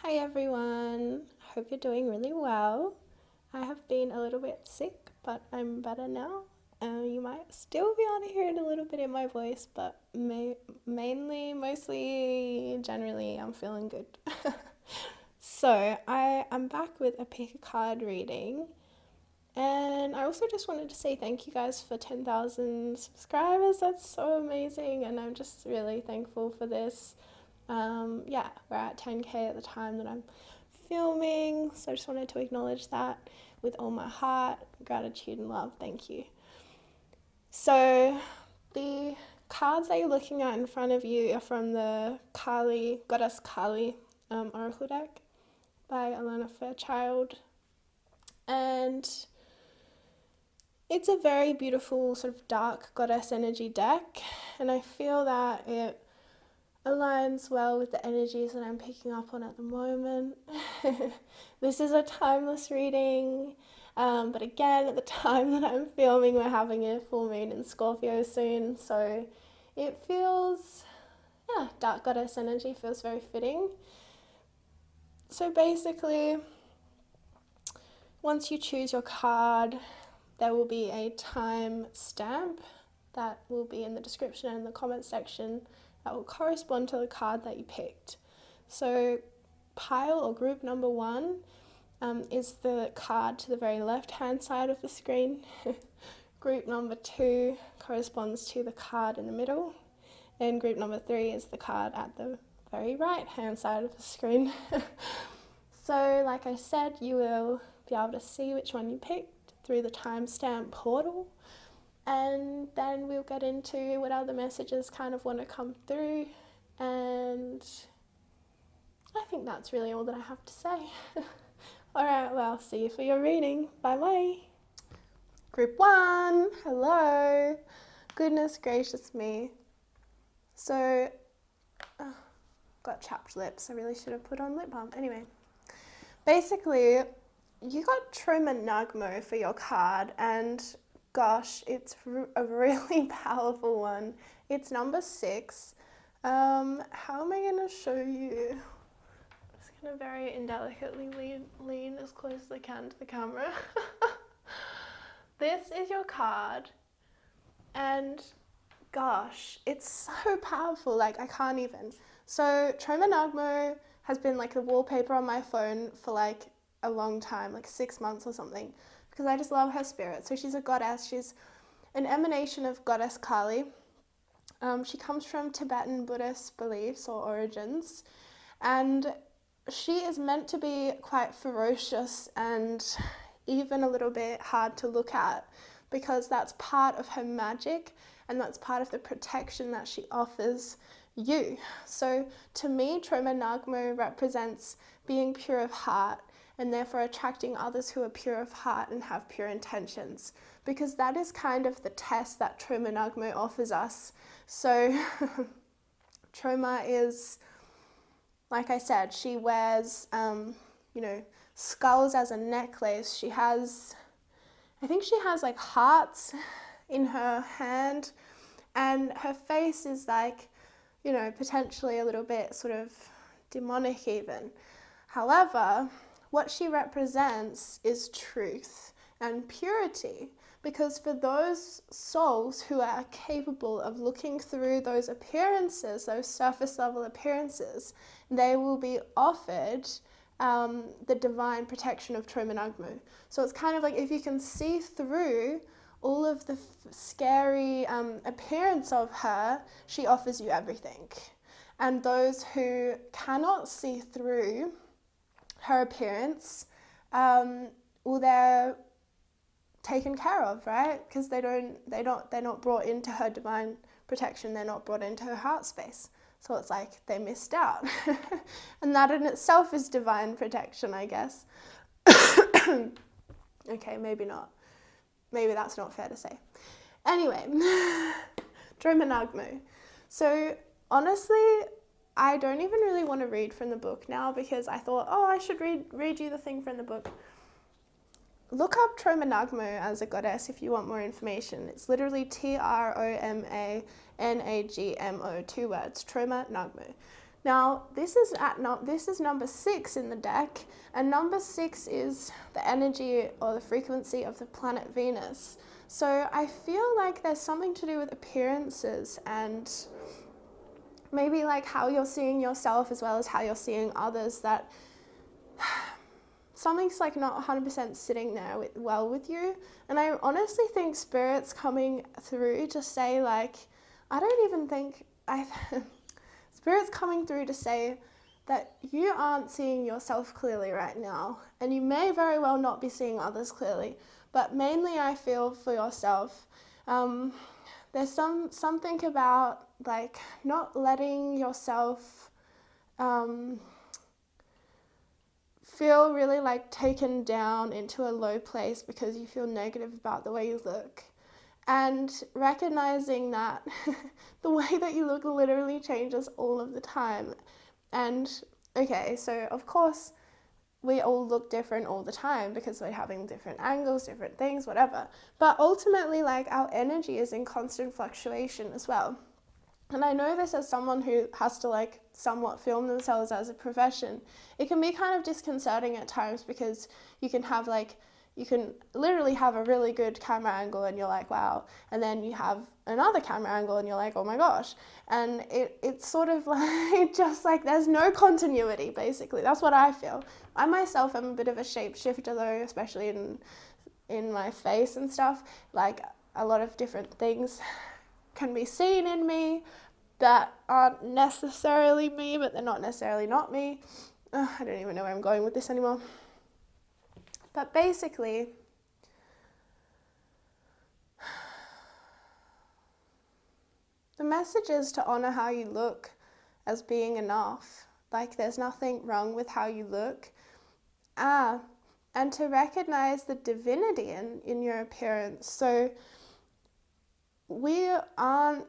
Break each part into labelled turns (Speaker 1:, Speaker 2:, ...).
Speaker 1: Hi everyone, hope you're doing really well. I have been a little bit sick, but I'm better now. You might still be able to hear it a little bit in my voice, but mostly, generally, I'm feeling good. So, I'm back with a pick a card reading, and I also just wanted to say thank you guys for 10,000 subscribers. That's so amazing, and I'm just really thankful for this. Yeah, we're at 10k at the time that I'm filming, so I just wanted to acknowledge that with all my heart, gratitude, and love. Thank you. So, the cards that you're looking at in front of you are from the Kali, Goddess Kali Oracle deck by Alana Fairchild, and it's a very beautiful sort of dark goddess energy deck, and I feel that it aligns well with the energies that I'm picking up on at the moment. This is a timeless reading, but again, at the time that I'm filming, we're having a full moon in Scorpio soon, so it feels, yeah, dark goddess energy feels very fitting. So basically, once you choose your card, there will be a time stamp that will be in the description and the comment section that will correspond to the card that you picked. So pile or group number 1 is the card to the very left hand side of the screen. Group number 2 corresponds to the card in the middle, and group number 3 is the card at the very right hand side of the screen. So like I said, you will be able to see which one you picked through the timestamp portal, and then we'll get into what other messages kind of want to come through, and I think that's really all that I have to say. Alright, well, see you for your reading. Bye bye. Group 1, hello. Goodness gracious me. So, got chapped lips. I really should have put on lip balm. Anyway, basically, you got Troma Nagmo for your card, and gosh, it's a really powerful one. It's number 6. How am I going to show you? I'm just going to very indelicately lean as close as I can to the camera. This is your card, and gosh, it's so powerful, like I can't even. So Troma Nagmo has been like the wallpaper on my phone for like a long time, like 6 months or something, because I just love her spirit. So she's a goddess, she's an emanation of Goddess Kali. She comes from Tibetan Buddhist beliefs or origins, and she is meant to be quite ferocious and even a little bit hard to look at, because that's part of her magic and that's part of the protection that she offers you. So to me, Troma Nagmo represents being pure of heart, and therefore attracting others who are pure of heart and have pure intentions, because that is kind of the test that Troma Nagmo offers us. So Troma is, like I said, she wears, skulls as a necklace. She has, I think she has like hearts in her hand, and her face is like, potentially a little bit sort of demonic even. However, what she represents is truth and purity, because for those souls who are capable of looking through those appearances, those surface level appearances, they will be offered the divine protection of Troma Nagmo. So it's kind of like, if you can see through all of the scary appearance of her, she offers you everything. And those who cannot see through her appearance, well, they're taken care of, right? Because they're not brought into her divine protection. They're not brought into her heart space. So it's like they missed out. And that in itself is divine protection, I guess. Okay, maybe not. Maybe that's not fair to say. Anyway, Troma Nagmo. So honestly, I don't even really want to read from the book now, because I thought, I should read you the thing from the book. Look up Troma Nagmo as a goddess if you want more information. It's literally Troma Nagmo, 2 words, Troma Nagmo. Now, this is number 6 in the deck, and number 6 is the energy or the frequency of the planet Venus. So I feel like there's something to do with appearances and maybe like how you're seeing yourself as well as how you're seeing others, that something's like not 100% sitting there well with you. And I honestly think Spirit's coming through to say, like, I don't even think Spirit's coming through to say that you aren't seeing yourself clearly right now, and you may very well not be seeing others clearly, but mainly I feel for yourself. There's something about like not letting yourself feel really like taken down into a low place because you feel negative about the way you look. And recognizing that the way that you look literally changes all of the time. And okay, so of course we all look different all the time because we're having different angles, different things, whatever. But ultimately, like, our energy is in constant fluctuation as well. And I know this as someone who has to like somewhat film themselves as a profession. It can be kind of disconcerting at times because you can literally have a really good camera angle and you're like, wow. And then you have another camera angle and you're like, oh my gosh. And it's sort of like, just like there's no continuity, basically. That's what I feel. I myself am a bit of a shapeshifter though, especially in my face and stuff. Like a lot of different things can be seen in me that aren't necessarily me, but they're not necessarily not me. I don't even know where I'm going with this anymore. But basically, the message is to honor how you look as being enough. Like, there's nothing wrong with how you look. And to recognize the divinity in your appearance. So we aren't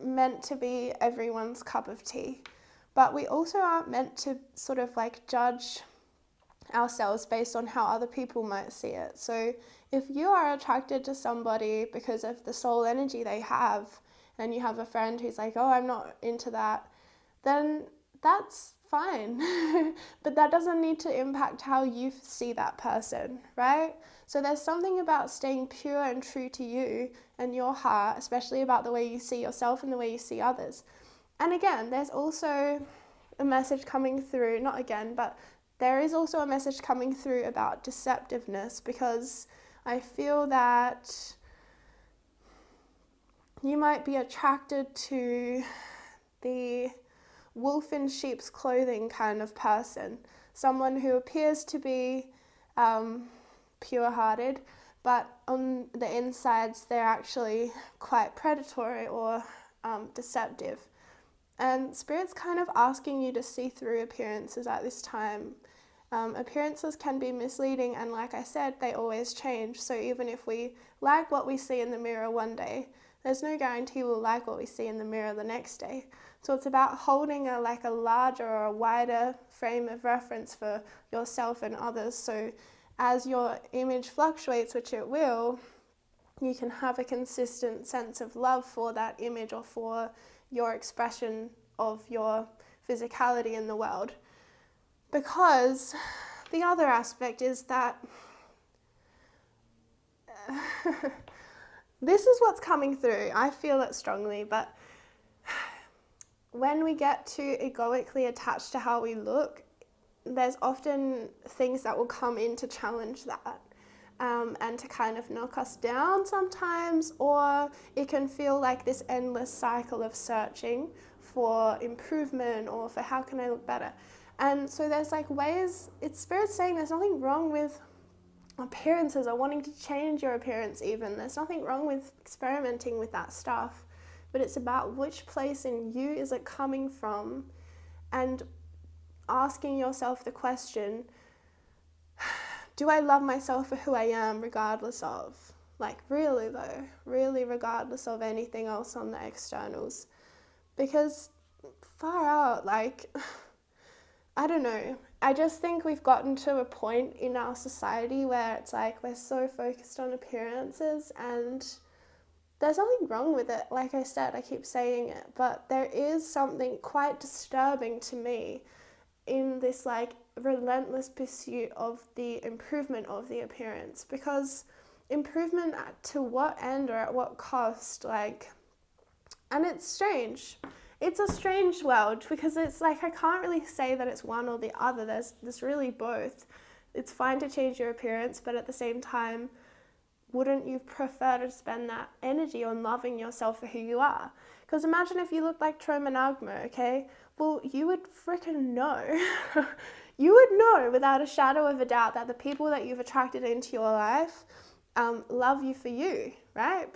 Speaker 1: meant to be everyone's cup of tea, but we also aren't meant to sort of like judge ourselves based on how other people might see it. So if you are attracted to somebody because of the soul energy they have, and you have a friend who's like, oh, I'm not into that, then that's fine. But that doesn't need to impact how you see that person, right? So there's something about staying pure and true to you and your heart, especially about the way you see yourself and the way you see others. And again, there's also a message coming through, not again, but there is also a message coming through about deceptiveness, because I feel that you might be attracted to the wolf in sheep's clothing kind of person, someone who appears to be pure-hearted, but on the insides they're actually quite predatory or deceptive. And Spirit's kind of asking you to see through appearances at this time. Appearances can be misleading, and like I said, they always change. So even if we like what we see in the mirror one day, there's no guarantee we'll like what we see in the mirror the next day. So it's about holding a larger or a wider frame of reference for yourself and others. So as your image fluctuates, which it will, you can have a consistent sense of love for that image or for your expression of your physicality in the world. Because the other aspect is that this is what's coming through. I feel it strongly, but when we get too egoically attached to how we look, there's often things that will come in to challenge that. And to kind of knock us down sometimes, or it can feel like this endless cycle of searching for improvement or for how can I look better. And so there's like ways, it's Spirit saying there's nothing wrong with appearances or wanting to change your appearance even. There's nothing wrong with experimenting with that stuff, but it's about which place in you is it coming from, and asking yourself the question, do I love myself for who I am regardless of? Like really though, really regardless of anything else on the externals. Because far out, like, I don't know. I just think we've gotten to a point in our society where it's like we're so focused on appearances, and there's nothing wrong with it. Like I said, I keep saying it, but there is something quite disturbing to me in this like relentless pursuit of the improvement of the appearance, because improvement to what end or at what cost? Like, and it's strange. It's a strange world, because it's like I can't really say that it's one or the other. There's really both. It's fine to change your appearance, but at the same time, wouldn't you prefer to spend that energy on loving yourself for who you are? Because imagine if you looked like Tro Monogamo, okay? Well, you would freaking know. You would know without a shadow of a doubt that the people that you've attracted into your life love you for you, right?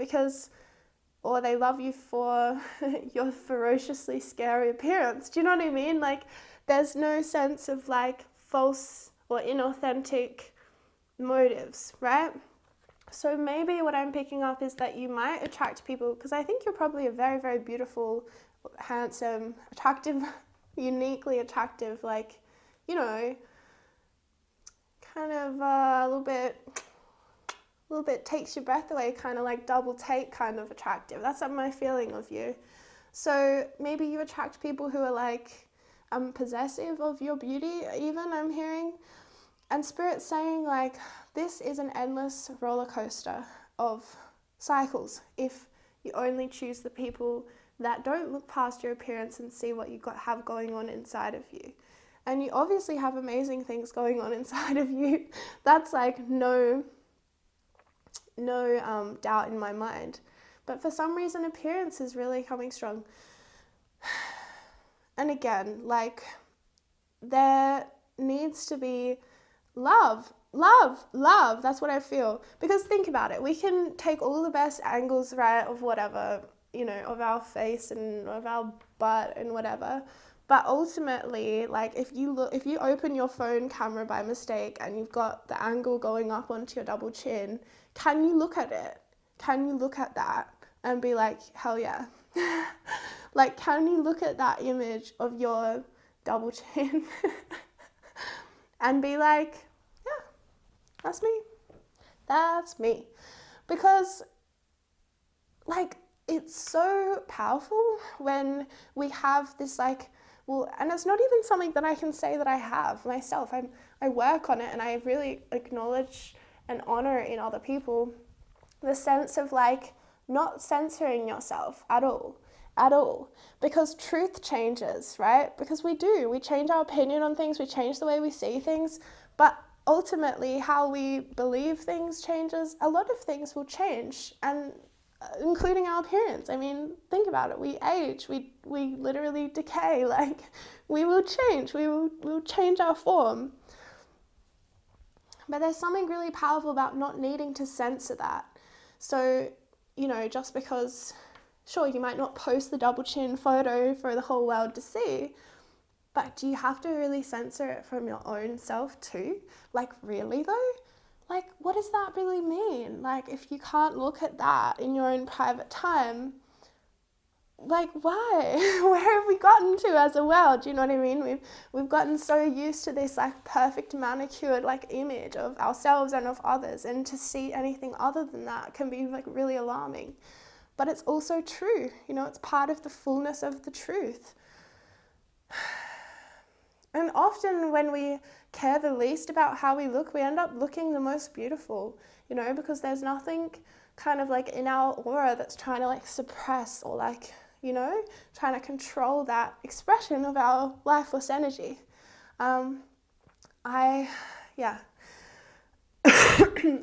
Speaker 1: Or they love you for your ferociously scary appearance. Do you know what I mean? Like, there's no sense of like false or inauthentic motives, right? So maybe what I'm picking up is that you might attract people, because I think you're probably a very, very beautiful, handsome, attractive, uniquely attractive, like, you know, kind of a little bit takes your breath away, kind of like double take kind of attractive. That's my feeling of you. So maybe you attract people who are like possessive of your beauty, even, I'm hearing. And Spirit's saying like, this is an endless roller coaster of cycles if you only choose the people that don't look past your appearance and see what you have going on inside of you. And you obviously have amazing things going on inside of you. That's like no doubt in my mind. But for some reason, appearance is really coming strong. And again, like, there needs to be love. That's what I feel. Because think about it. We can take all the best angles, right, of whatever, you know, of our face and of our butt and whatever. But ultimately, like, if you open your phone camera by mistake and you've got the angle going up onto your double chin, can you look at it? Can you look at that and be like, hell yeah? Like, can you look at that image of your double chin and be like, yeah, that's me. That's me. Because, like, it's so powerful when we have this, like, well, and it's not even something that I can say that I have myself. I work on it, and I really acknowledge and honor in other people the sense of like not censoring yourself at all, because truth changes, right? Because we change our opinion on things, we change the way we see things, but ultimately how we believe things changes. A lot of things will change, and including our appearance. I mean, think about it. We age, we literally decay. Like, we will change, we'll change our form. But there's something really powerful about not needing to censor that. So, you know, just because, sure, you might not post the double chin photo for the whole world to see, but do you have to really censor it from your own self too? Like, really though? Like, what does that really mean? Like, if you can't look at that in your own private time, like, why? Where have we gotten to as a world? Do you know what I mean? We've gotten so used to this like perfect manicured like image of ourselves and of others, and to see anything other than that can be like really alarming. But it's also true, you know, it's part of the fullness of the truth. And often when we care the least about how we look, we end up looking the most beautiful, you know, because there's nothing kind of like in our aura that's trying to like suppress or like, you know, trying to control that expression of our life force energy. I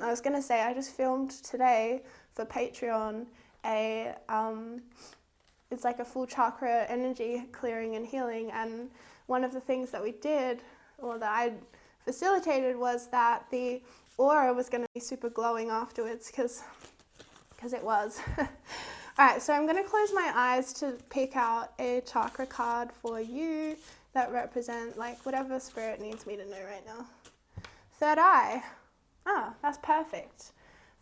Speaker 1: was going to say, I just filmed today for Patreon it's like a full chakra energy clearing and healing, and one of the things that we did, or that I facilitated, was that the aura was going to be super glowing afterwards, because it was. Alright, so I'm going to close my eyes to pick out a chakra card for you that represent like whatever spirit needs me to know right now. Third eye. That's perfect.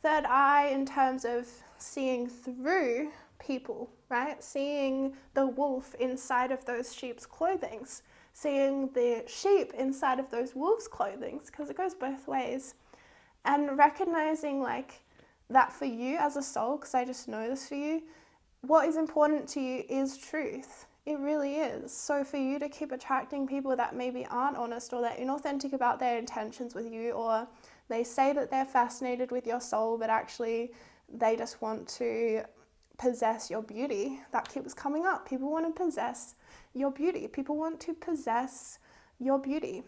Speaker 1: Third eye in terms of seeing through people, right? Seeing the wolf inside of those sheep's clothing. Seeing the sheep inside of those wolves' clothing, because it goes both ways. And recognizing like that for you as a soul, because I just know this for you, what is important to you is truth. It really is. So for you to keep attracting people that maybe aren't honest or that are inauthentic about their intentions with you, or they say that they're fascinated with your soul, but actually they just want to possess your beauty, that keeps coming up. People want to possess your beauty. People want to possess your beauty.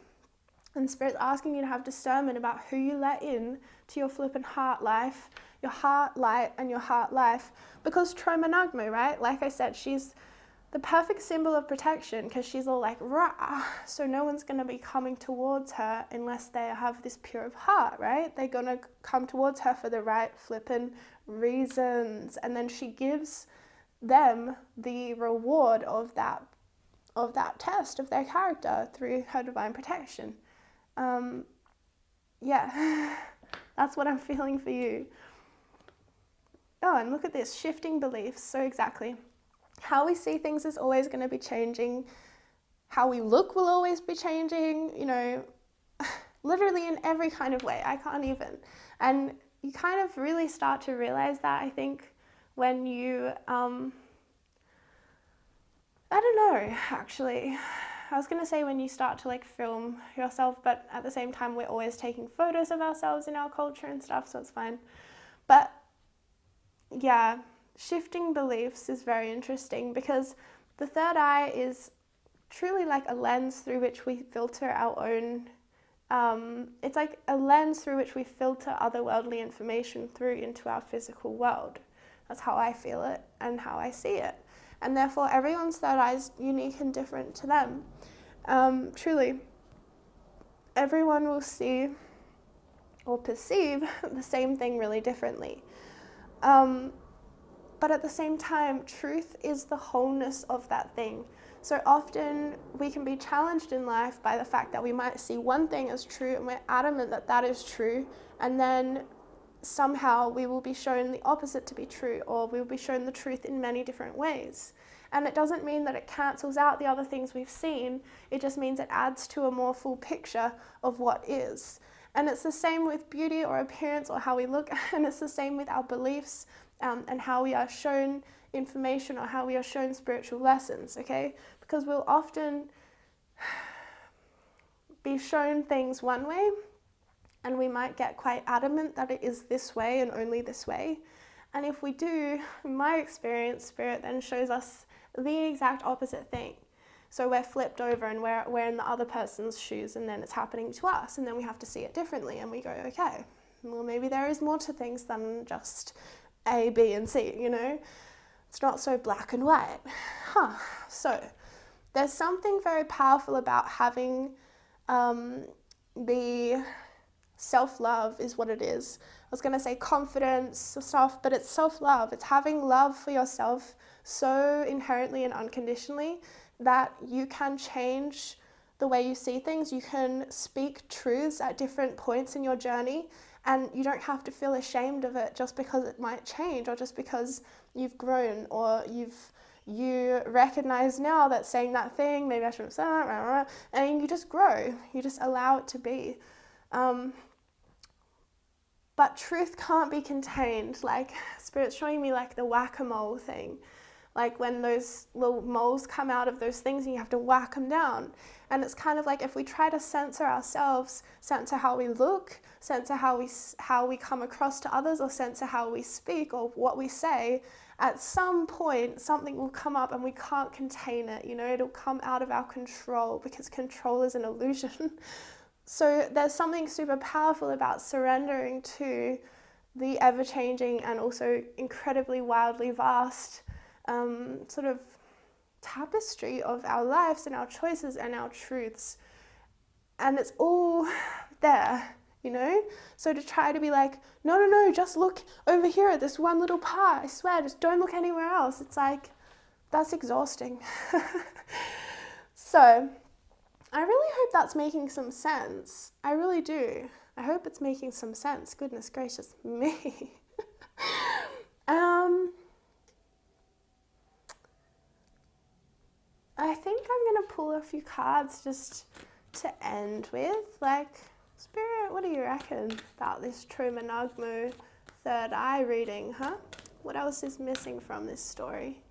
Speaker 1: And Spirit's asking you to have discernment about who you let in to your flippin' heart life, your heart light and your heart life. Because Chromanagmo, right? Like I said, she's the perfect symbol of protection because she's all like, rah. So no one's going to be coming towards her unless they have this pure of heart, right? They're going to come towards her for the right flippin' reasons. And then she gives them the reward of that test of their character through her divine protection. Yeah, that's what I'm feeling for you. Oh, and look at this, shifting beliefs. So exactly. How we see things is always going to be changing. How we look will always be changing, you know, literally in every kind of way. I can't even. And you kind of really start to realize that, I think, when you, I don't know, actually. I was going to say when you start to like film yourself, but at the same time, we're always taking photos of ourselves in our culture and stuff, so it's fine. But yeah, shifting beliefs is very interesting because the third eye is truly like a lens through which we filter our own, it's like a lens through which we filter otherworldly information through into our physical world. That's how I feel it and how I see it. And therefore everyone's third eye is unique and different to them. Truly, everyone will see or perceive the same thing really differently. But at the same time, truth is the wholeness of that thing. So often we can be challenged in life by the fact that we might see one thing as true and we're adamant that that is true, and then somehow we will be shown the opposite to be true, or we will be shown the truth in many different ways. And it doesn't mean that it cancels out the other things we've seen, it just means it adds to a more full picture of what is. And it's the same with beauty or appearance or how we look, and it's the same with our beliefs and how we are shown information or how we are shown spiritual lessons, okay? Because we'll often be shown things one way, and we might get quite adamant that it is this way and only this way. And if we do, in my experience, Spirit then shows us the exact opposite thing. So we're flipped over and we're in the other person's shoes, and then it's happening to us, and then we have to see it differently, and we go, okay, well, maybe there is more to things than just A, B, and C, you know? It's not so black and white. So there's something very powerful about having the self-love is what it is. I was going to say confidence stuff, but it's self-love. It's having love for yourself so inherently and unconditionally that you can change the way you see things. You can speak truths at different points in your journey, and you don't have to feel ashamed of it just because it might change, or just because you've grown, or you recognize now that saying that thing, maybe I shouldn't have said that, and you just grow. You just allow it to be. But truth can't be contained. Like, Spirit's showing me like the whack-a-mole thing. Like when those little moles come out of those things and you have to whack them down. And it's kind of like if we try to censor ourselves, censor how we look, censor how we come across to others, or censor how we speak or what we say, at some point something will come up and we can't contain it. You know, it'll come out of our control, because control is an illusion. So there's something super powerful about surrendering to the ever-changing and also incredibly wildly vast sort of tapestry of our lives and our choices and our truths. And it's all there, you know? So to try to be like, no, just look over here at this one little part, I swear, just don't look anywhere else. It's like, that's exhausting. So I really hope that's making some sense. I really do. I hope it's making some sense. Goodness gracious me. I think I'm going to pull a few cards just to end with. Like, Spirit, what do you reckon about this Chromanagmo third eye reading, huh? What else is missing from this story?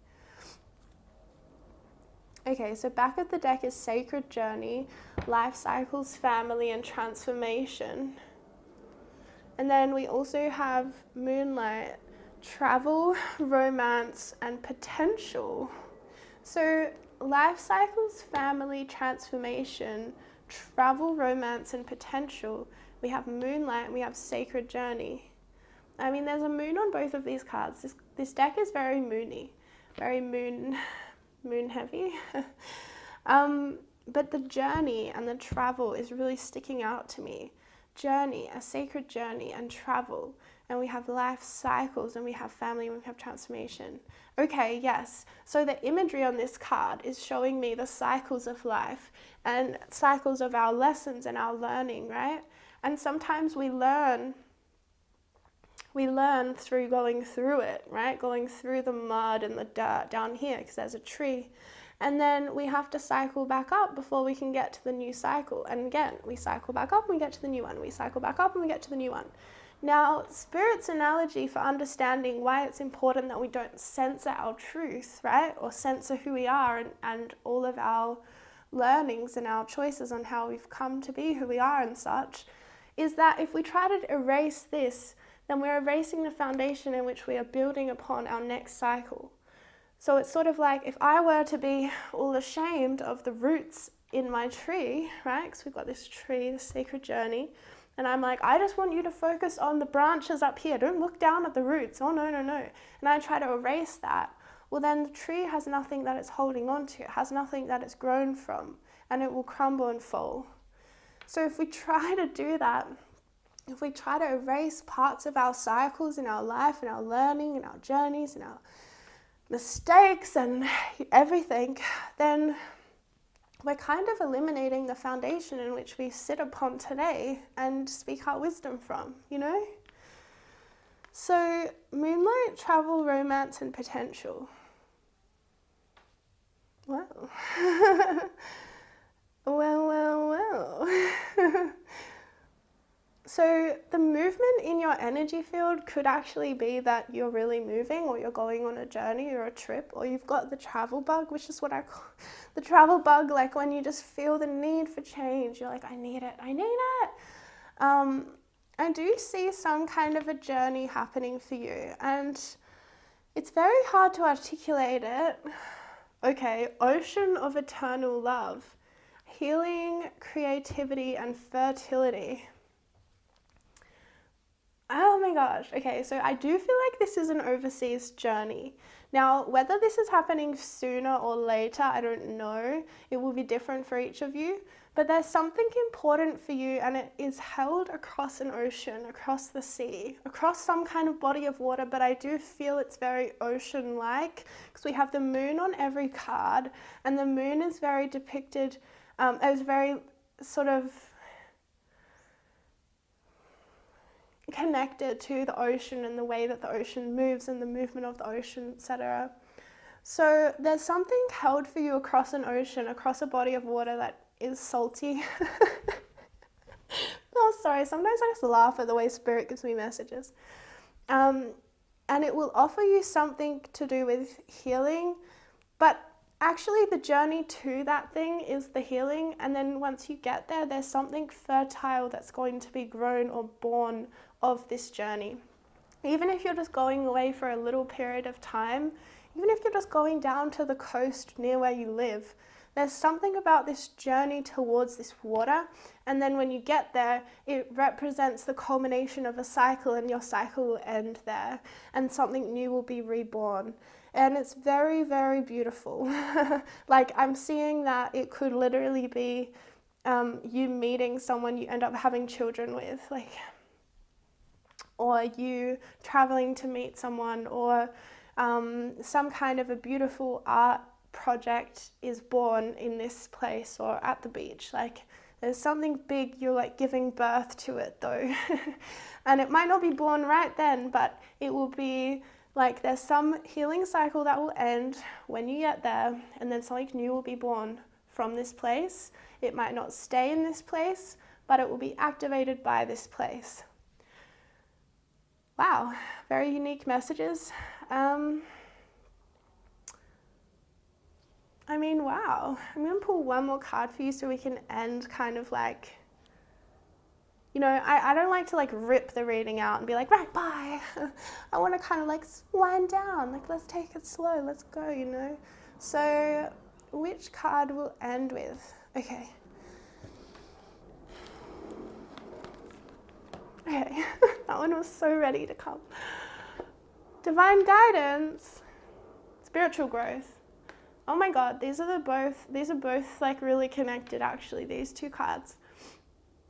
Speaker 1: Okay, so back of the deck is Sacred Journey, Life Cycles, Family, and Transformation. And then we also have Moonlight, Travel, Romance, and Potential. So Life Cycles, Family, Transformation, Travel, Romance, and Potential. We have Moonlight and we have Sacred Journey. I mean, there's a moon on both of these cards. This deck is very moony, very moon heavy. But the journey and the travel is really sticking out to me. Journey, a sacred journey, and travel. And we have life cycles, and we have family, and we have transformation. Okay, yes. So the imagery on this card is showing me the cycles of life and cycles of our lessons and our learning, right? And sometimes we learn through going through it, right? Going through the mud and the dirt down here, because there's a tree. And then we have to cycle back up before we can get to the new cycle. And again, we cycle back up and we get to the new one. We cycle back up and we get to the new one. Now, Spirit's analogy for understanding why it's important that we don't censor our truth, right? Or censor who we are and all of our learnings and our choices on how we've come to be who we are and such, is that if we try to erase this, then we're erasing the foundation in which we are building upon our next cycle. So it's sort of like if I were to be all ashamed of the roots in my tree, right? Because we've got this tree, the sacred journey, and I'm like, I just want you to focus on the branches up here. Don't look down at the roots. Oh, no, no, no. And I try to erase that. Well, then the tree has nothing that it's holding on to. It has nothing that it's grown from, and it will crumble and fall. So if we try to do that, if we try to erase parts of our cycles in our life and our learning and our journeys and our mistakes and everything, then we're kind of eliminating the foundation in which we sit upon today and speak our wisdom from, you know? So Moonlight, Travel, Romance, and Potential. Well. well. So the movement in your energy field could actually be that you're really moving, or you're going on a journey or a trip, or you've got the travel bug, which is what I call the travel bug, like when you just feel the need for change. You're like, I need it. I do see some kind of a journey happening for you, and it's very hard to articulate it. Okay, ocean of eternal love, healing, creativity, and fertility. Oh my gosh. Okay, so I do feel like this is an overseas journey. Now, whether this is happening sooner or later, I don't know. It will be different for each of you. But there's something important for you, and it is held across an ocean, across the sea, across some kind of body of water. But I do feel it's very ocean-like, because we have the moon on every card, and the moon is very depicted as very sort of connected to the ocean and the way that the ocean moves and the movement of the ocean, etc. So there's something held for you across an ocean, across a body of water that is salty. Oh, sorry, sometimes I just laugh at the way Spirit gives me messages. And it will offer you something to do with healing, but actually the journey to that thing is the healing, and then once you get there, there's something fertile that's going to be grown or born of this journey. Even if you're just going away for a little period of time, even if you're just going down to the coast near where you live, there's something about this journey towards this water, and then when you get there, it represents the culmination of a cycle, and your cycle will end there, and something new will be reborn. And it's very, very beautiful. Like, I'm seeing that it could literally be you meeting someone you end up having children with, like, or you traveling to meet someone, or some kind of a beautiful art project is born in this place or at the beach. Like, there's something big, you're like giving birth to it though. And it might not be born right then, but it will be like there's some healing cycle that will end when you get there, and then something new will be born from this place. It might not stay in this place, but it will be activated by this place. Wow, very unique messages. I mean, wow. I'm going to pull one more card for you so we can end kind of like, you know, I don't like to like rip the reading out and be like, right, bye. I want to kind of like wind down, like let's take it slow, let's go, you know. So which card will end with? Okay. Okay, that one was so ready to come. Divine guidance, spiritual growth. Oh my God, these are both like really connected actually, these two cards.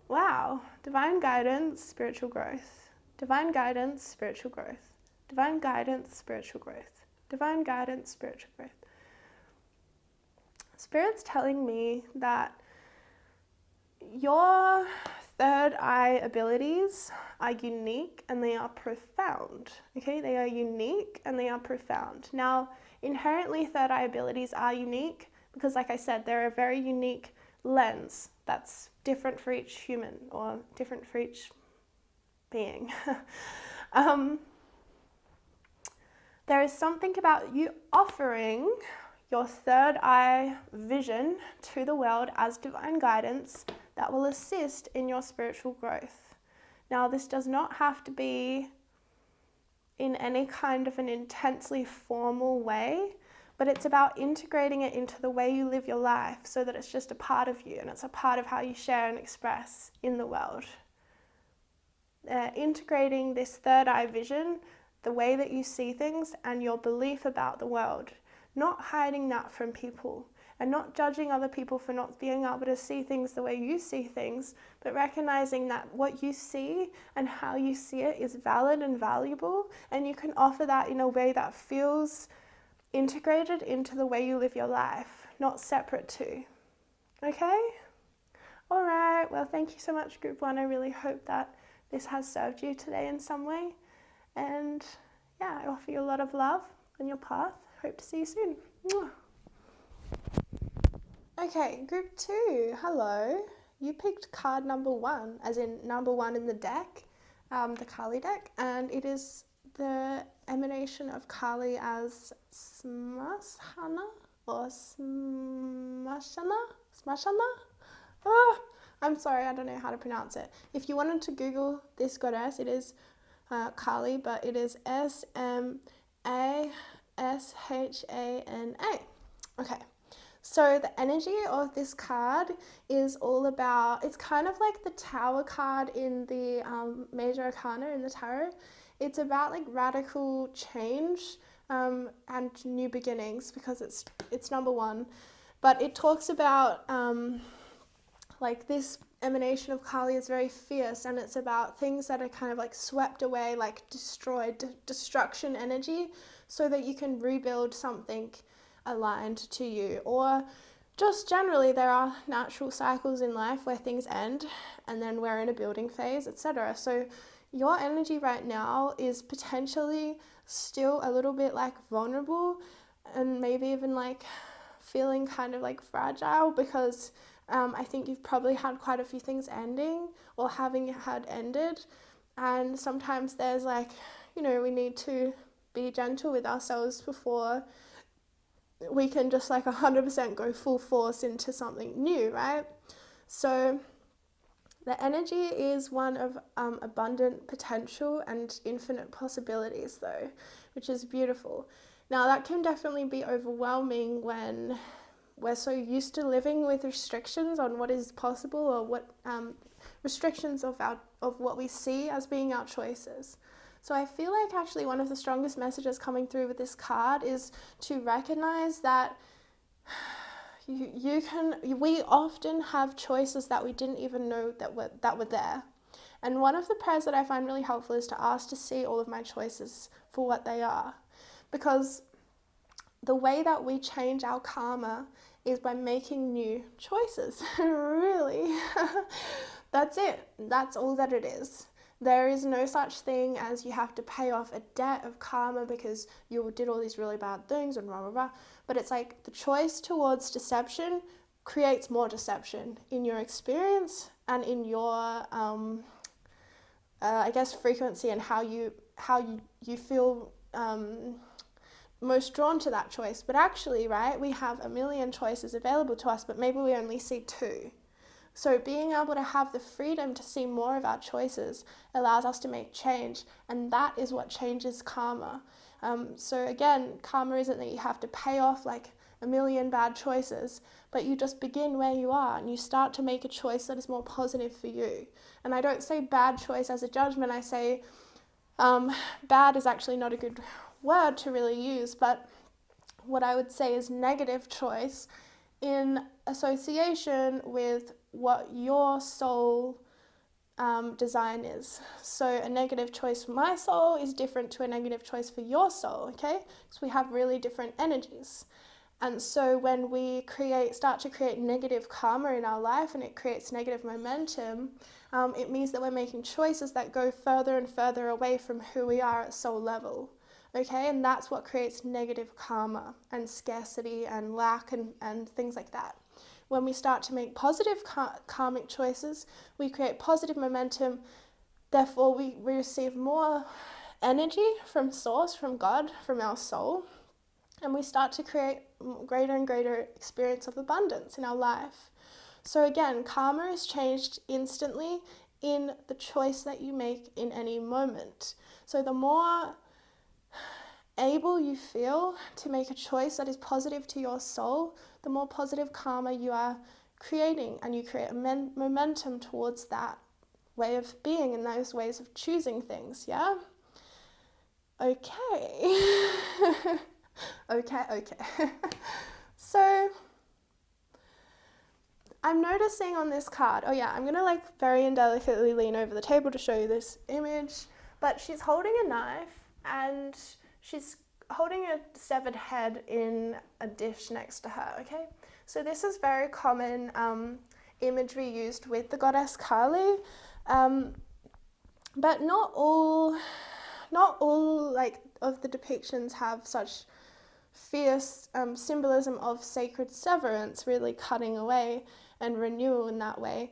Speaker 1: Wow, divine guidance, spiritual growth. Divine guidance, spiritual growth. Divine guidance, spiritual growth. Divine guidance, spiritual growth. Spirit's telling me that your third eye abilities are unique and they are profound. Okay, they are unique and they are profound. Now, inherently third eye abilities are unique because, like I said, they're a very unique lens that's different for each human or different for each being. There is something about you offering your third eye vision to the world as divine guidance that will assist in your spiritual growth. Now, this does not have to be in any kind of an intensely formal way, but it's about integrating it into the way you live your life so that it's just a part of you and it's a part of how you share and express in the world. Integrating this third eye vision, the way that you see things and your belief about the world, not hiding that from people and not judging other people for not being able to see things the way you see things, but recognizing that what you see and how you see it is valid and valuable, and you can offer that in a way that feels integrated into the way you live your life, not separate to. Okay? All right, well, thank you so much, Group 1. I really hope that this has served you today in some way. And yeah, I offer you a lot of love on your path. Hope to see you soon. Mwah. Okay, Group 2, hello. You picked card number 1, as in number 1 in the deck, the Kali deck, and it is the emanation of Kali as Smashana or Smashana? Oh, I'm sorry, I don't know how to pronounce it. If you wanted to Google this goddess, it is Kali, but it is Smashana. Okay. So the energy of this card is all about, it's kind of like the Tower card in the Major Arcana in the Tarot. It's about like radical change and new beginnings because it's number 1. But it talks about like this emanation of Kali is very fierce, and it's about things that are kind of like swept away, like destroyed, destruction energy, so that you can rebuild something aligned to you. Or just generally, there are natural cycles in life where things end and then we're in a building phase, etc. So your energy right now is potentially still a little bit like vulnerable and maybe even like feeling kind of like fragile because I think you've probably had quite a few things ending or having had ended, and sometimes there's like, you know, we need to be gentle with ourselves before we can just like 100% go full force into something new, right? So the energy is one of abundant potential and infinite possibilities though, which is beautiful. Now that can definitely be overwhelming when we're so used to living with restrictions on what is possible or what restrictions of what we see as being our choices. So I feel like actually one of the strongest messages coming through with this card is to recognize that we often have choices that we didn't even know that were there. And one of the prayers that I find really helpful is to ask to see all of my choices for what they are. Because the way that we change our karma is by making new choices. Really. That's it. That's all that it is. There is no such thing as you have to pay off a debt of karma because you did all these really bad things and blah, blah, blah. But it's like the choice towards deception creates more deception in your experience and in your I guess, frequency and how you feel most drawn to that choice. But actually, right, we have a million choices available to us, but maybe we only see two. So being able to have the freedom to see more of our choices allows us to make change, and that is what changes karma. So again, karma isn't that you have to pay off like a million bad choices, but you just begin where you are and you start to make a choice that is more positive for you. And I don't say bad choice as a judgment, I say bad is actually not a good word to really use, but what I would say is negative choice in association with what your soul design is. So a negative choice for my soul is different to a negative choice for your soul, okay? Because we have really different energies. And so when we start to create negative karma in our life and it creates negative momentum, it means that we're making choices that go further and further away from who we are at soul level. Okay, and that's what creates negative karma and scarcity and lack and things like that. When we start to make positive karmic choices, we create positive momentum, therefore we receive more energy from source, from God, from our soul, and we start to create greater and greater experience of abundance in our life. So again, karma is changed instantly in the choice that you make in any moment. So the more able you feel to make a choice that is positive to your soul, the more positive karma you are creating, and you create a momentum towards that way of being and those ways of choosing things, yeah? Okay. okay. So I'm noticing on this card, I'm going to like very indelicately lean over the table to show you this image, but she's holding a knife and she's holding a severed head in a dish next to her, okay? So this is very common imagery used with the goddess Kali, but not all like of the depictions have such fierce symbolism of sacred severance, really cutting away and renewal in that way.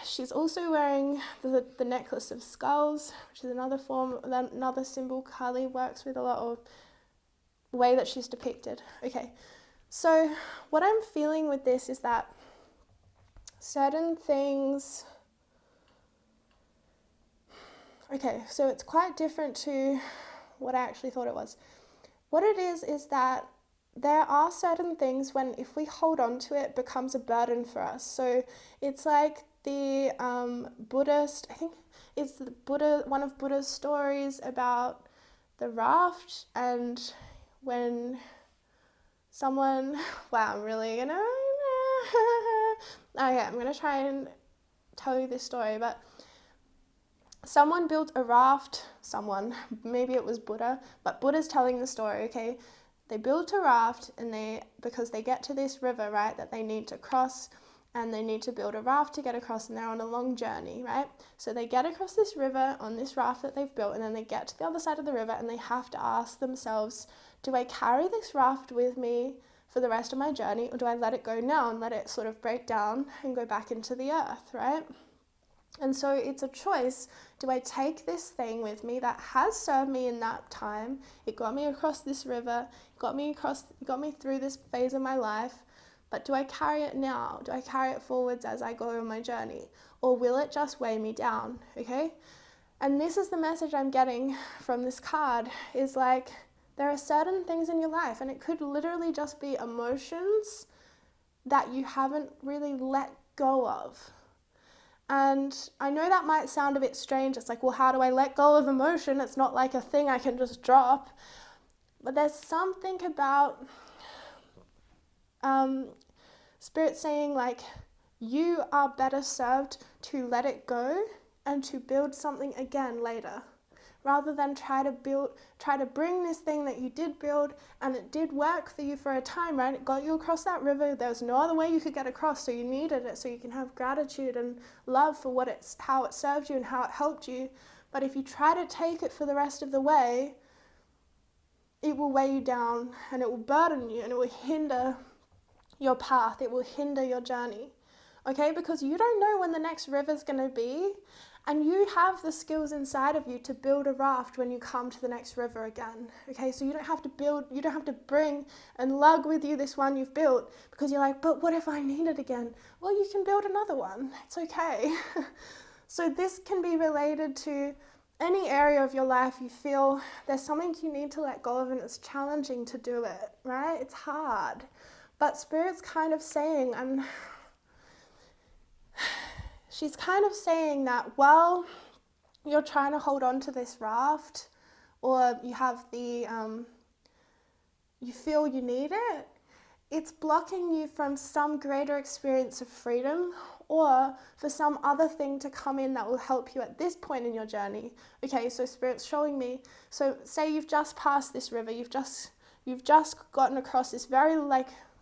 Speaker 1: She's also wearing the necklace of skulls, which is another symbol Kali works with a lot, of the way that she's depicted. Okay, so what I'm feeling with this is that certain things, okay, so it's quite different to what I actually thought it was. What it is that there are certain things when if we hold on to it becomes a burden for us. So it's like the Buddhist, I think it's the one of Buddha's stories about the raft, and when someone, wow, I'm really gonna, okay, I'm gonna try and tell you this story, but someone built a raft, maybe it was Buddha, but Buddha's telling the story, okay? They built a raft because they get to this river, right, that they need to cross, and they need to build a raft to get across, and they're on a long journey, right? So they get across this river on this raft that they've built, and then they get to the other side of the river and they have to ask themselves, do I carry this raft with me for the rest of my journey, or do I let it go now and let it sort of break down and go back into the earth, right? And so it's a choice. Do I take this thing with me that has served me in that time? It got me across this river, it got me through this phase of my life, but do I carry it now? Do I carry it forwards as I go on my journey? Or will it just weigh me down, okay? And this is the message I'm getting from this card, is like, there are certain things in your life, and it could literally just be emotions that you haven't really let go of. And I know that might sound a bit strange. It's like, well, how do I let go of emotion? It's not like a thing I can just drop. But there's something about Spirit saying, like, you are better served to let it go and to build something again later, rather than try to bring this thing that you did build, and it did work for you for a time, right? It got you across that river. There was no other way you could get across, so you needed it so you can have gratitude and love for how it served you and how it helped you. But if you try to take it for the rest of the way, it will weigh you down and it will burden you and it will hinder your path. It will hinder your journey. okay? Because you don't know when the next river's going to be, and you have the skills inside of you to build a raft when you come to the next river again, okay? So you don't have to bring and lug with you this one you've built because you're like, but what if I need it again? Well, you can build another one. It's okay. So this can be related to any area of your life you feel there's something you need to let go of and it's challenging to do it, right? It's hard. But Spirit's kind of saying, she's kind of saying that while you're trying to hold on to this raft, or you have you feel you need it, it's blocking you from some greater experience of freedom or for some other thing to come in that will help you at this point in your journey. Okay, so Spirit's showing me, so say you've just passed this river, you've just gotten across this very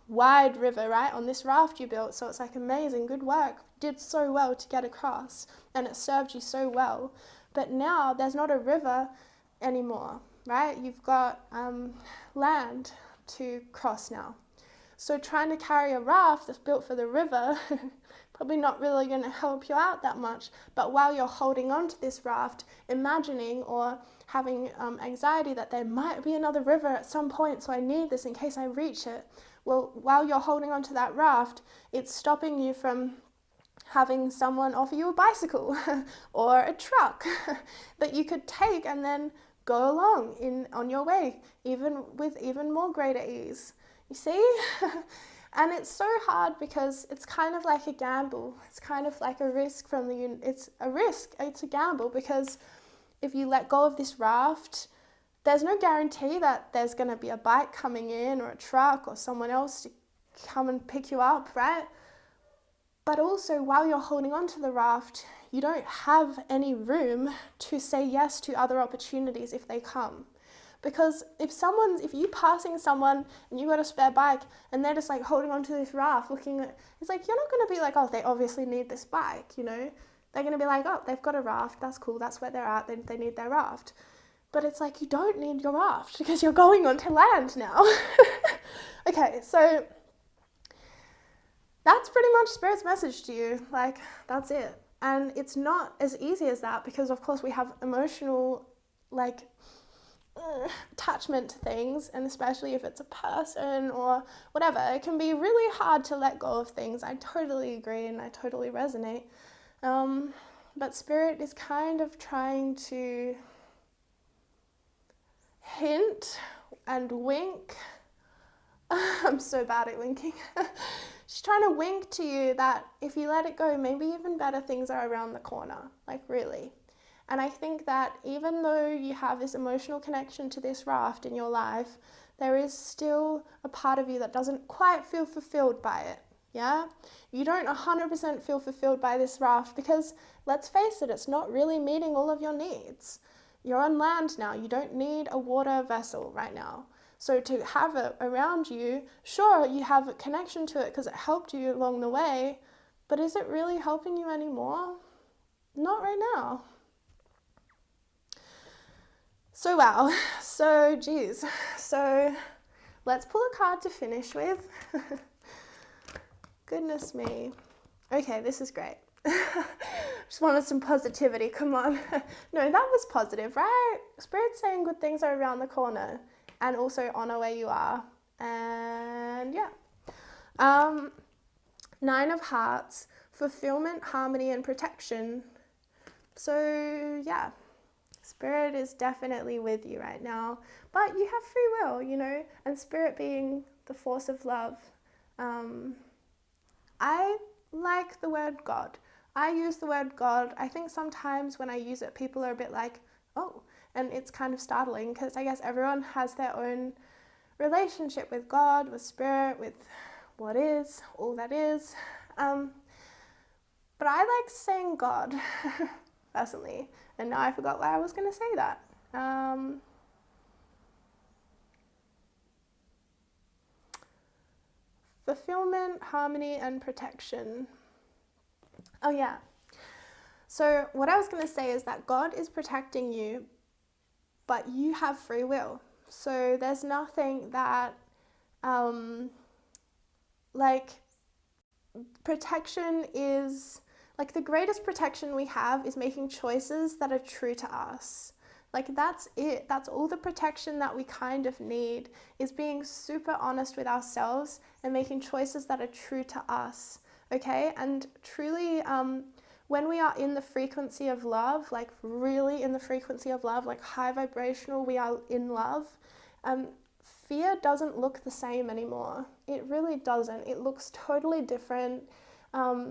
Speaker 1: wide river, right, on this raft you built, so it's amazing, good work, did so well to get across, and it served you so well. But now there's not a river anymore, right? You've got land to cross now. So trying to carry a raft that's built for the river, probably not really going to help you out that much. But while you're holding on to this raft, imagining or having anxiety that there might be another river at some point, so I need this in case I reach it. Well, while you're holding on to that raft, it's stopping you from having someone offer you a bicycle or a truck that you could take and then go along on your way, with even more greater ease. You see? And it's so hard because it's kind of like a gamble. It's kind of like a risk it's a gamble, because if you let go of this raft, there's no guarantee that there's going to be a bike coming in or a truck or someone else to come and pick you up, right? But also, while you're holding on to the raft, you don't have any room to say yes to other opportunities if they come. Because if you're passing someone and you've got a spare bike and they're just holding onto this raft looking at, it's you're not going to be oh, they obviously need this bike, you know. They're going to be oh, they've got a raft, that's cool, that's where they're at, they need their raft. But it's you don't need your raft because you're going onto land now. Okay, so that's pretty much Spirit's message to you. That's it. And it's not as easy as that because, of course, we have emotional, attachment to things, and especially if it's a person or whatever, it can be really hard to let go of things. I totally agree and I totally resonate. But Spirit is kind of trying to hint and wink. I'm so bad at winking. She's trying to wink to you that if you let it go, maybe even better things are around the corner, really. And I think that even though you have this emotional connection to this raft in your life, there is still a part of you that doesn't quite feel fulfilled by it, yeah? You don't 100% feel fulfilled by this raft because, let's face it, it's not really meeting all of your needs. You're on land now. You don't need a water vessel right now. So to have it around you, sure, you have a connection to it because it helped you along the way, but is it really helping you anymore? Not right now. So wow, so geez. So let's pull a card to finish with. Goodness me. Okay, this is great. Just wanted some positivity, come on. No, that was positive, right? Spirit's saying good things are around the corner, and also honor where you are. And yeah. 9 of Hearts, fulfillment, harmony, and protection. So yeah, Spirit is definitely with you right now, but you have free will, you know, and Spirit being the force of love. I like the word God. I use the word God. I think sometimes when I use it, people are a bit oh, and it's kind of startling because I guess everyone has their own relationship with God, with Spirit, with what is, all that is. But I like saying God, personally, and now I forgot why I was going to say that. Fulfillment, harmony, and protection. Oh yeah. So what I was going to say is that God is protecting you, but you have free will. So there's nothing that, protection is, like, the greatest protection we have is making choices that are true to us. Like, that's it. That's all the protection that we kind of need, is being super honest with ourselves and making choices that are true to us, okay? And truly, when we are in the frequency of love, like really in the frequency of love, like high vibrational, we are in love, fear doesn't look the same anymore. It really doesn't. It looks totally different.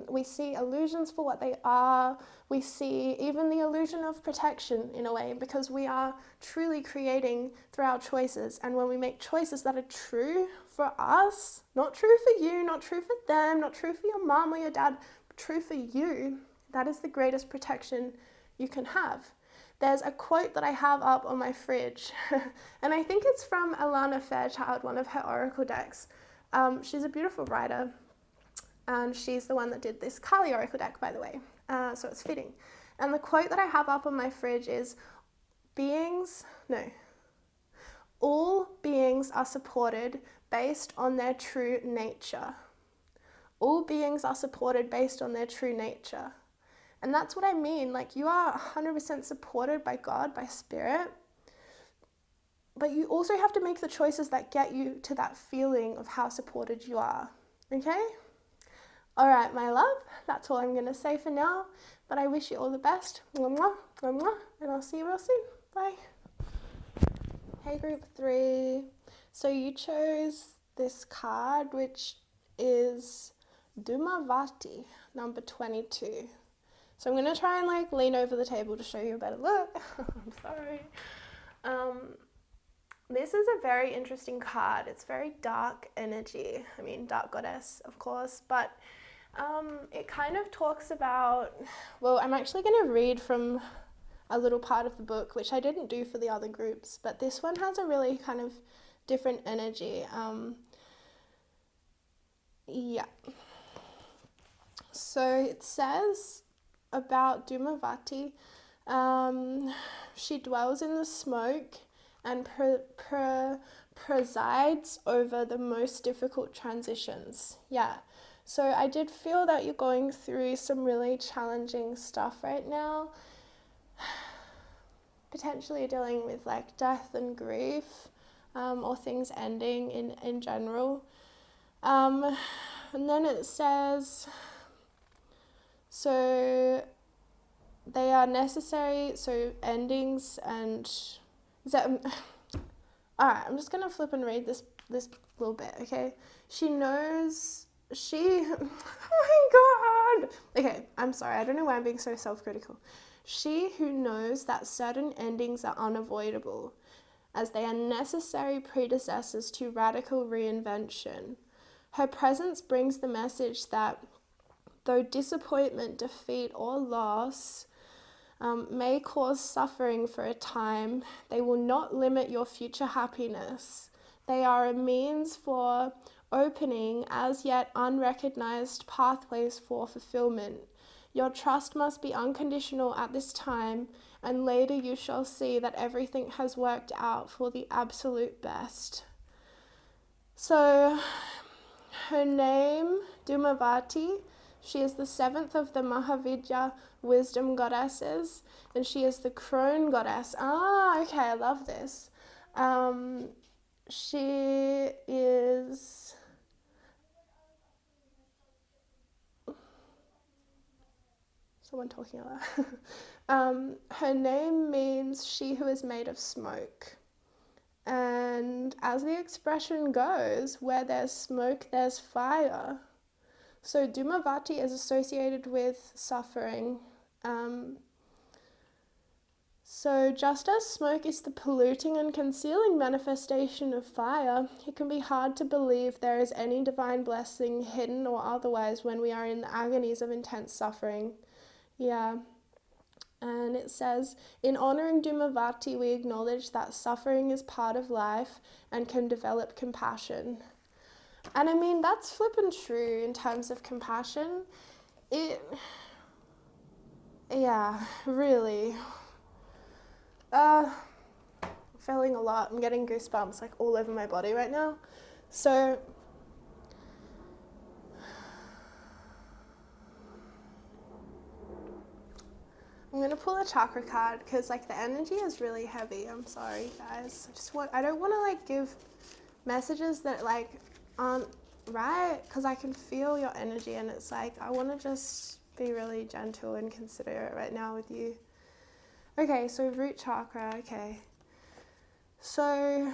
Speaker 1: We see illusions for what they are. We see even the illusion of protection in a way, because we are truly creating through our choices. And when we make choices that are true for us, not true for you, not true for them, not true for your mom or your dad, but true for you, that is the greatest protection you can have. There's a quote that I have up on my fridge, and I think it's from Alana Fairchild, one of her oracle decks. She's a beautiful writer, and she's the one that did this Kali oracle deck, by the way, so it's fitting. And the quote that I have up on my fridge is, all beings are supported based on their true nature. All beings are supported based on their true nature. And that's what I mean. Like, you are 100% supported by God, by spirit, but you also have to make the choices that get you to that feeling of how supported you are. Okay? All right, my love, that's all I'm going to say for now, but I wish you all the best. Mwah, mwah, mwah, and I'll see you real soon. Bye. Hey, group 3. So you chose this card, which is Dhumavati, number 22. So I'm going to try and like lean over the table to show you a better look. I'm sorry. This is a very interesting card. It's very dark energy. I mean, dark goddess, of course, but it kind of talks about, well, I'm actually going to read from a little part of the book, which I didn't do for the other groups, but this one has a really kind of different energy. Yeah. So it says about Dhumavati, she dwells in the smoke and presides over the most difficult transitions. Yeah. So I did feel that you're going through some really challenging stuff right now, potentially dealing with like death and grief, or things ending in general. And then it says, so they are necessary, so endings and, is that, alright, I'm just going to flip and read this little bit, okay? Oh my god! Okay, I'm sorry, I don't know why I'm being so self-critical. She who knows that certain endings are unavoidable, as they are necessary predecessors to radical reinvention. Her presence brings the message that though disappointment, defeat, or loss may cause suffering for a time, they will not limit your future happiness. They are a means for opening as yet unrecognized pathways for fulfillment. Your trust must be unconditional at this time, and later you shall see that everything has worked out for the absolute best. So, her name, Dhumavati, she is the 7th of the Mahavidya wisdom goddesses, and she is the crone goddess. Okay, I love this. She is... Someone talking about her name means she who is made of smoke. And as the expression goes, where there's smoke, there's fire. So Dhumavati is associated with suffering. So just as smoke is the polluting and concealing manifestation of fire, it can be hard to believe there is any divine blessing, hidden or otherwise, when we are in the agonies of intense suffering. Yeah. And it says, in honoring Dhumavati, we acknowledge that suffering is part of life and can develop compassion. And I mean, that's flippin' true in terms of compassion. Yeah, really. I'm feeling a lot. I'm getting goosebumps like all over my body right now. So, I'm going to pull a chakra card because like the energy is really heavy. I'm sorry, guys. I don't want to like give messages that like aren't right, because I can feel your energy, and it's like I want to just be really gentle and considerate right now with you. Okay, so root chakra. Okay, so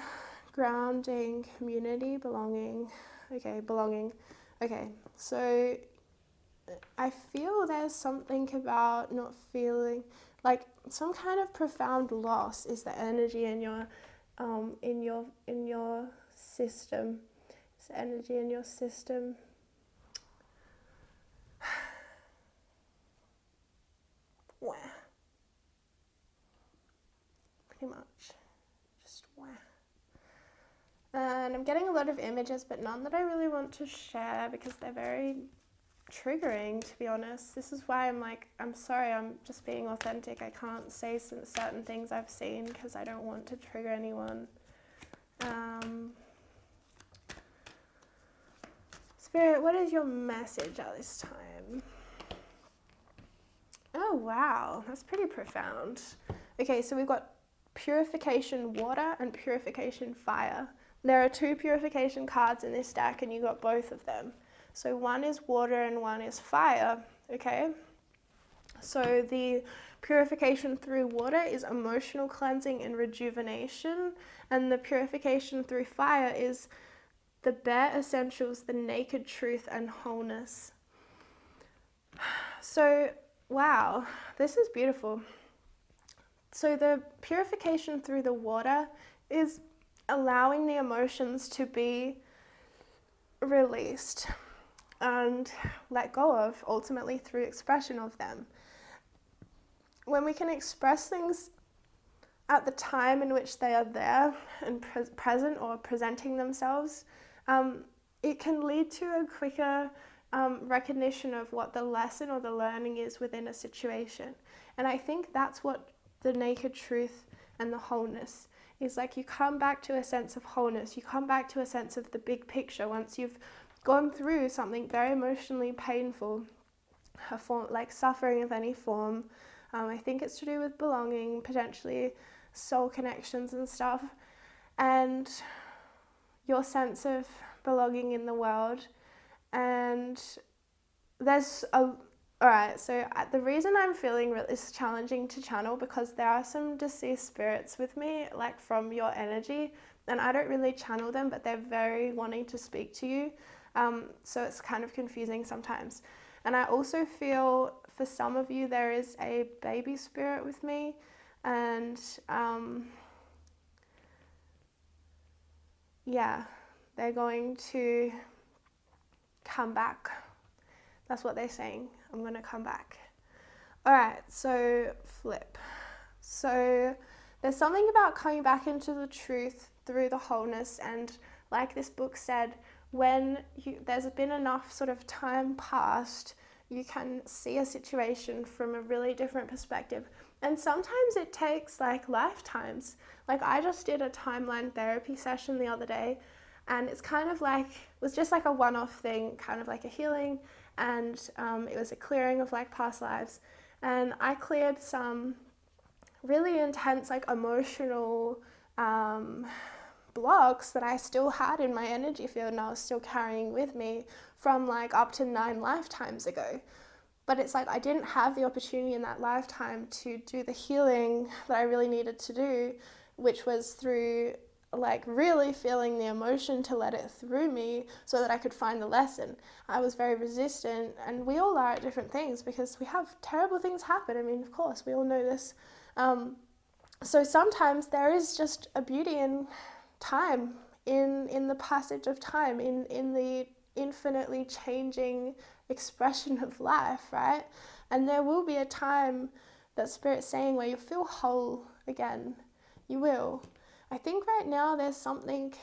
Speaker 1: grounding, community, belonging. Okay, belonging. Okay, so I feel there's something about not feeling like some kind of profound loss is the energy in your system. It's the energy in your system. Wah. Pretty much. Just wah. And I'm getting a lot of images, but none that I really want to share because they're very triggering, to be honest. This is why I'm sorry, I'm just being authentic. I can't say certain things I've seen because I don't want to trigger anyone. Spirit, what is your message at this time? Oh, wow, that's pretty profound. Okay, so we've got purification water and purification fire. There are 2 purification cards in this deck, and you got both of them. So one is water and one is fire, okay? So the purification through water is emotional cleansing and rejuvenation, and the purification through fire is the bare essentials, the naked truth and wholeness. So, wow, this is beautiful. So the purification through the water is allowing the emotions to be released and let go of, ultimately through expression of them. When we can express things at the time in which they are there and present or presenting themselves, it can lead to a quicker recognition of what the lesson or the learning is within a situation. And I think that's what the naked truth and the wholeness is. Like, you come back to a sense of wholeness, you come back to a sense of the big picture once you've gone through something very emotionally painful, a form like suffering of any form. I think it's to do with belonging, potentially soul connections and stuff, and your sense of belonging in the world. And there's alright, so the reason I'm feeling it's challenging to channel, because there are some deceased spirits with me, like from your energy, and I don't really channel them, but they're very wanting to speak to you. So it's kind of confusing sometimes. And I also feel for some of you there is a baby spirit with me, and yeah, they're going to come back. That's what they're saying. I'm going to come back. All right, so flip. So there's something about coming back into the truth through the wholeness, and like this book said, when there's been enough sort of time passed, you can see a situation from a really different perspective. And sometimes it takes like lifetimes. Like, I just did a timeline therapy session the other day, and it's kind of like, it was just like a one-off thing, kind of like a healing, and it was a clearing of like past lives. And I cleared some really intense like emotional blocks that I still had in my energy field, and I was still carrying with me from like up to 9 lifetimes ago. But it's like I didn't have the opportunity in that lifetime to do the healing that I really needed to do, which was through like really feeling the emotion to let it through me so that I could find the lesson. I was very resistant, and we all are at different things because we have terrible things happen. I mean, of course, we all know this. So sometimes there is just a beauty in time, in the passage of time, in the infinitely changing expression of life, right? And there will be a time that Spirit's saying where you feel whole again. You will. I think right now there's something,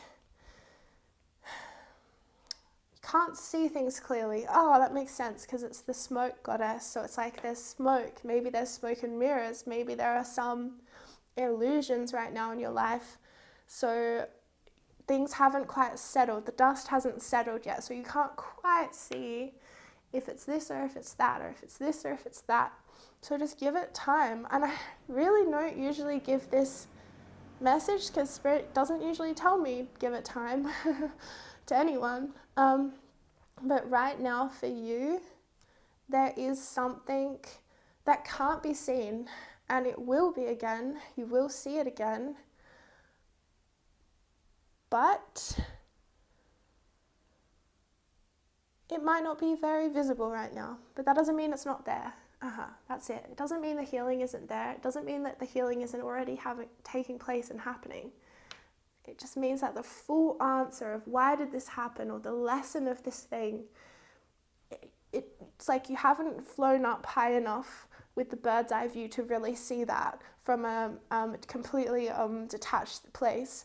Speaker 1: you can't see things clearly. Oh, that makes sense, because it's the smoke goddess. So it's like there's smoke. Maybe there's smoke and mirrors. Maybe there are some illusions right now in your life. So things haven't quite settled. The dust hasn't settled yet. So you can't quite see if it's this or if it's that, or if it's this or if it's that. So just give it time. And I really don't usually give this message because Spirit doesn't usually tell me give it time to anyone. But right now for you, there is something that can't be seen, and it will be again. You will see it again. But it might not be very visible right now, but that doesn't mean it's not there. That's it. It doesn't mean the healing isn't there. It doesn't mean that the healing isn't already taking place and happening. It just means that the full answer of why did this happen, or the lesson of this thing, it's like you haven't flown up high enough with the bird's eye view to really see that from a completely detached place.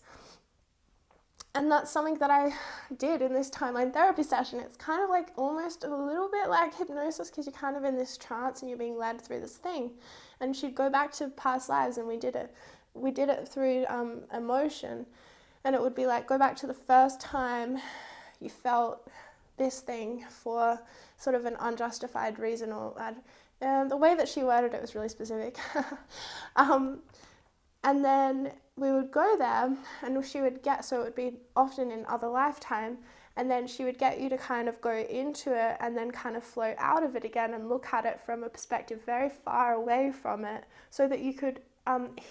Speaker 1: And that's something that I did in this timeline therapy session. It's kind of like almost a little bit like hypnosis, because you're kind of in this trance and you're being led through this thing. And she'd go back to past lives, and we did it through emotion. And it would be like, go back to the first time you felt this thing for sort of an unjustified reason, or the way that she worded it was really specific. And then we would go there, and she would so it would be often in other lifetime, and then she would get you to kind of go into it and then kind of flow out of it again and look at it from a perspective very far away from it, so that you could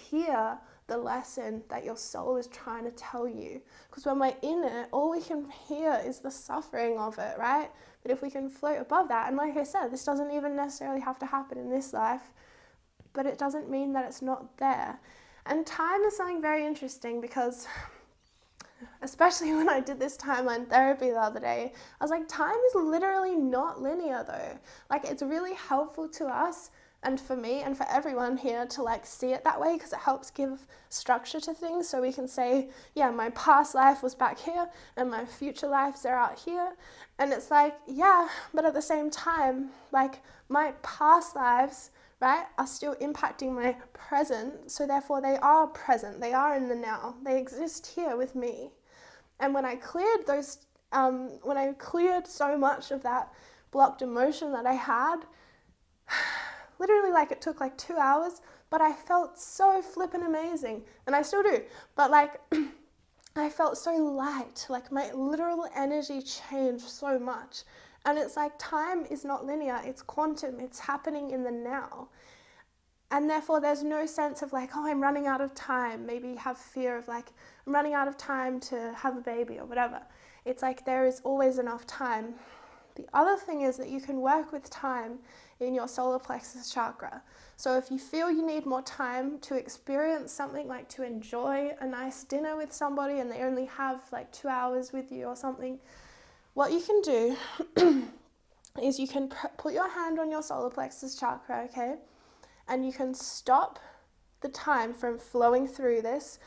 Speaker 1: hear the lesson that your soul is trying to tell you. Because when we're in it, all we can hear is the suffering of it, right? But if we can float above that, and like I said, this doesn't even necessarily have to happen in this life, but it doesn't mean that it's not there. And time is something very interesting, because especially when I did this timeline therapy the other day, I was like, time is literally not linear though. Like, it's really helpful to us, and for me and for everyone here, to like see it that way, because it helps give structure to things. So we can say, yeah, my past life was back here and my future lives are out here. And it's like, yeah, but at the same time, like, my past lives, right, are still impacting my present, so therefore they are present, they are in the now, they exist here with me. And when I cleared so much of that blocked emotion that I had, literally, like, it took like 2 hours, but I felt so flippin' amazing, and I still do, but like, I felt so light, like my literal energy changed so much. And it's like, time is not linear, it's quantum, it's happening in the now. And therefore there's no sense of like, oh, I'm running out of time. Maybe you have fear of like, I'm running out of time to have a baby or whatever. It's like, there is always enough time. The other thing is that you can work with time in your solar plexus chakra. So if you feel you need more time to experience something, like to enjoy a nice dinner with somebody and they only have like 2 hours with you or something, what you can do is you can put your hand on your solar plexus chakra, okay? And you can stop the time from flowing through this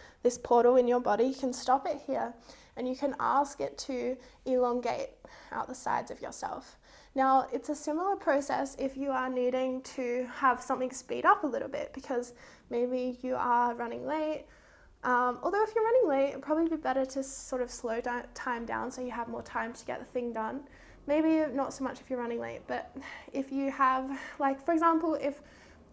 Speaker 1: portal in your body. You can stop it here, and you can ask it to elongate out the sides of yourself. Now, it's a similar process if you are needing to have something speed up a little bit, because maybe you are running late. Although if you're running late, it'd probably be better to sort of slow time down so you have more time to get the thing done. Maybe not so much if you're running late, but if you have, like, for example, if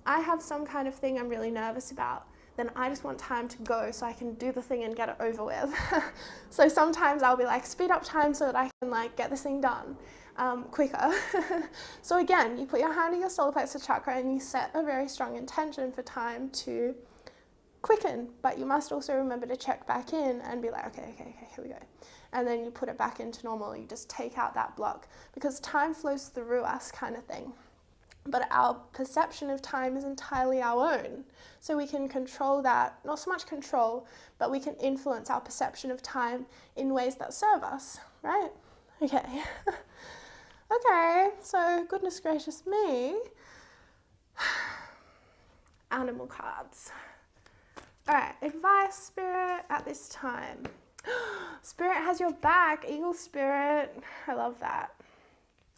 Speaker 1: I have some kind of thing I'm really nervous about, then I just want time to go so I can do the thing and get it over with. So sometimes I'll be like, speed up time so that I can like get this thing done quicker. So again, you put your hand on your solar plexus chakra and you set a very strong intention for time to quicken, but you must also remember to check back in and be like, okay, here we go. And then you put it back into normal. You just take out that block, because time flows through us, kind of thing. But our perception of time is entirely our own. So we can control that, not so much control, but we can influence our perception of time in ways that serve us, right? Okay. Okay, so goodness gracious me. Animal cards. All right, advice, Spirit, at this time. Spirit has your back, Eagle Spirit. I love that.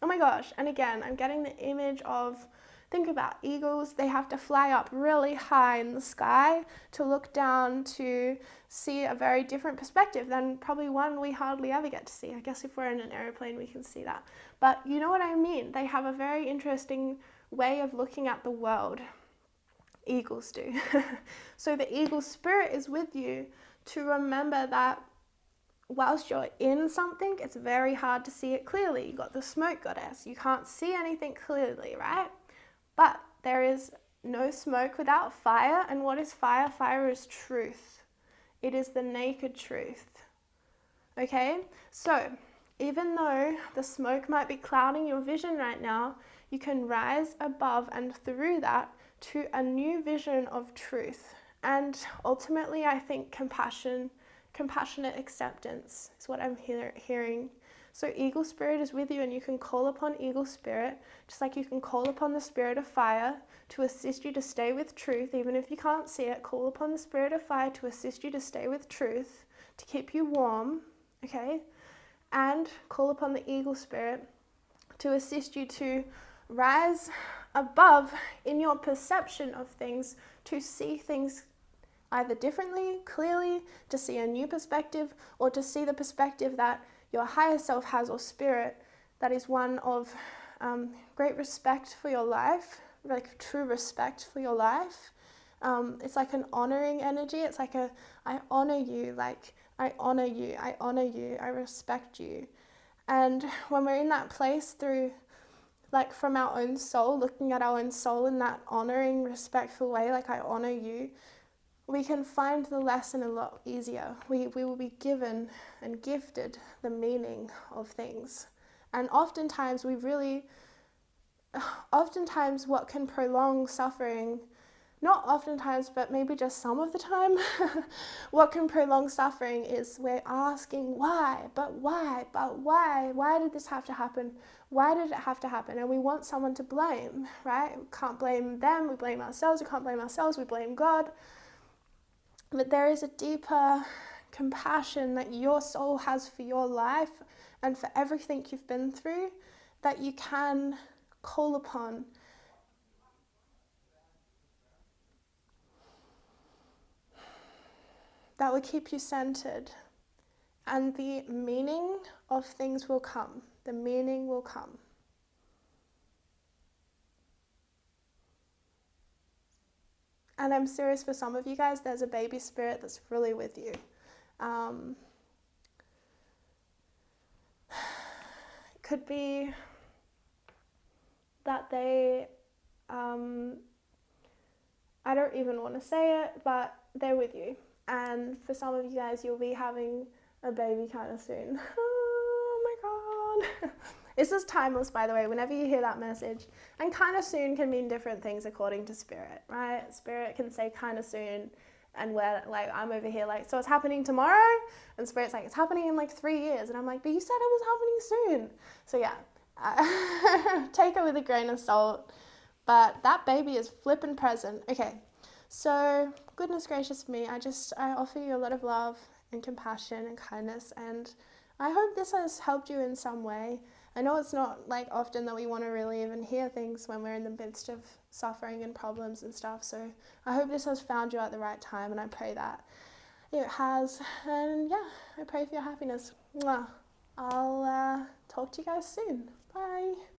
Speaker 1: Oh my gosh, and again, I'm getting the image of, think about eagles, they have to fly up really high in the sky to look down to see a very different perspective than probably one we hardly ever get to see. I guess if we're in an airplane, we can see that. But you know what I mean? They have a very interesting way of looking at the world. Eagles do. So the eagle spirit is with you to remember that whilst you're in something, it's very hard to see it clearly. You got the smoke goddess. You can't see anything clearly, right? But there is no smoke without fire. And what is fire? Fire is truth. It is the naked truth. Okay? So even though the smoke might be clouding your vision right now, you can rise above and through that to a new vision of truth. And ultimately, I think compassionate acceptance is what I'm hearing. So eagle spirit is with you, and you can call upon eagle spirit, just like you can call upon the spirit of fire to assist you to stay with truth. Even if you can't see it, call upon the spirit of fire to assist you to stay with truth, to keep you warm, okay? And call upon the eagle spirit to assist you to rise above in your perception of things, to see things either differently, clearly, to see a new perspective, or to see the perspective that your higher self has, or spirit, that is one of great respect for your life, like true respect for your life. It's like an honoring energy. It's like I honor you, like I honor you, I honor you, I respect you. And when we're in that place through, like from our own soul, looking at our own soul in that honoring, respectful way, like I honor you, we can find the lesson a lot easier. We will be given and gifted the meaning of things. And oftentimes what can prolong suffering, not oftentimes, but maybe just some of the time, what can prolong suffering is we're asking why did this have to happen? Why did it have to happen? And we want someone to blame, right? We can't blame them, we blame ourselves. We can't blame ourselves, we blame God. But there is a deeper compassion that your soul has for your life and for everything you've been through that you can call upon. That will keep you centered. And the meaning of things will come. The meaning will come. And I'm serious, for some of you guys, there's a baby spirit that's really with you. It could be that they, I don't even want to say it, but they're with you. And for some of you guys, you'll be having a baby kind of soon. Oh my God. This is timeless, by the way, whenever you hear that message. And kind of soon can mean different things according to spirit, right? Spirit can say kind of soon, and we're like, I'm over here like, so it's happening tomorrow? And spirit's like, it's happening in like 3 years. And I'm like, but you said it was happening soon. So yeah, take it with a grain of salt. But that baby is flippin' present. Okay, so goodness gracious me, I offer you a lot of love and compassion and kindness, and I hope this has helped you in some way. I know it's not like often that we want to really even hear things when we're in the midst of suffering and problems and stuff, so I hope this has found you at the right time, and I pray that it has. And yeah, I pray for your happiness. Mwah. I'll talk to you guys soon. Bye.